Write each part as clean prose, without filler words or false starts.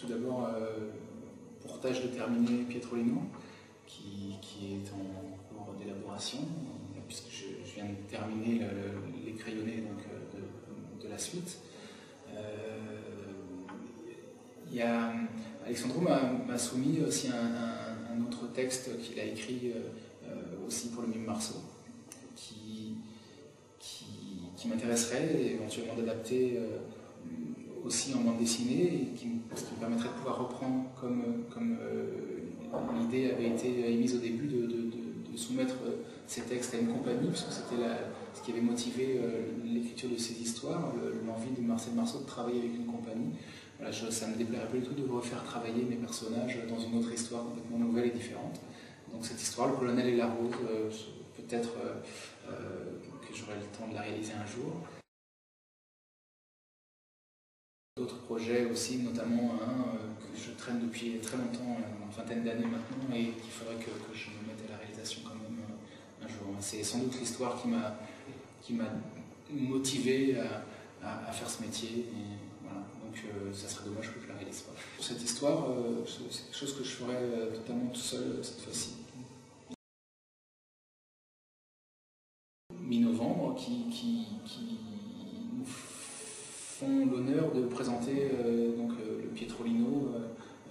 tout d'abord pour tâche de terminer Pietrolino, qui est en cours d'élaboration, puisque je viens de terminer les crayonnés de la suite. Alexandro m'a soumis aussi un autre texte qu'il a écrit aussi pour le Mime Marceau, qui m'intéresserait éventuellement d'adapter aussi en bande dessinée, et qui me permettrait de pouvoir reprendre, comme l'idée avait été émise au début, de soumettre ces textes à une compagnie, puisque c'était ce qui avait motivé l'écriture de ces histoires, l'envie de Marcel Marceau de travailler avec une compagnie. Voilà, ça ne me déplairait pas du tout de refaire travailler mes personnages dans une autre histoire complètement nouvelle et différente. Donc cette histoire, Le Colonel et la Rose, peut-être que j'aurai le temps de la réaliser un jour. D'autres projets aussi, notamment un que je traîne depuis très longtemps, une vingtaine d'années maintenant, et qu'il faudrait que je me mette à la réalisation quand même un jour. C'est sans doute l'histoire qui m'a motivé à faire ce métier. Et voilà. Donc ça serait dommage que je la réalise pas. Cette histoire, c'est quelque chose que je ferai totalement tout seul cette fois-ci. Mi-novembre, qui nous font l'honneur de présenter donc, le Pietrolino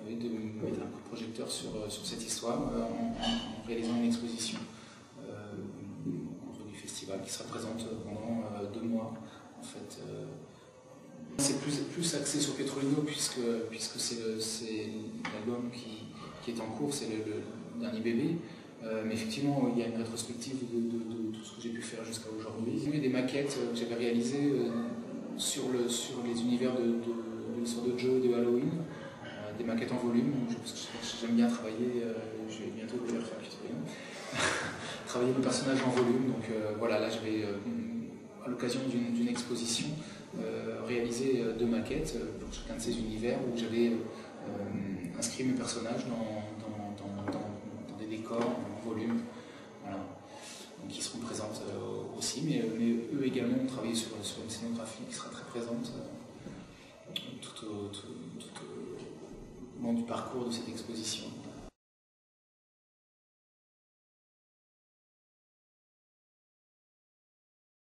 et de mettre un coup de projecteur sur cette histoire en réalisant une exposition du festival qui sera présente pendant 2 mois en fait. C'est plus axé sur Pietrolino puisque c'est l'album qui est en cours, c'est le dernier bébé. Mais effectivement, il y a une rétrospective de tout ce que j'ai pu faire jusqu'à aujourd'hui. Il y a des maquettes que j'avais réalisées sur les univers de l'histoire de Joe et de Halloween, des maquettes en volume. J'aime bien travailler, je vais bientôt le faire Pietrolino, travailler le personnage en volume. Donc voilà, là je vais, à l'occasion d'une exposition, réaliser 2 maquettes pour chacun de ces univers où j'avais inscrit mes personnages dans des décors en volume, voilà. Donc qui seront présentes aussi, mais eux également ont travaillé sur une scénographie qui sera très présente tout au long du parcours de cette exposition.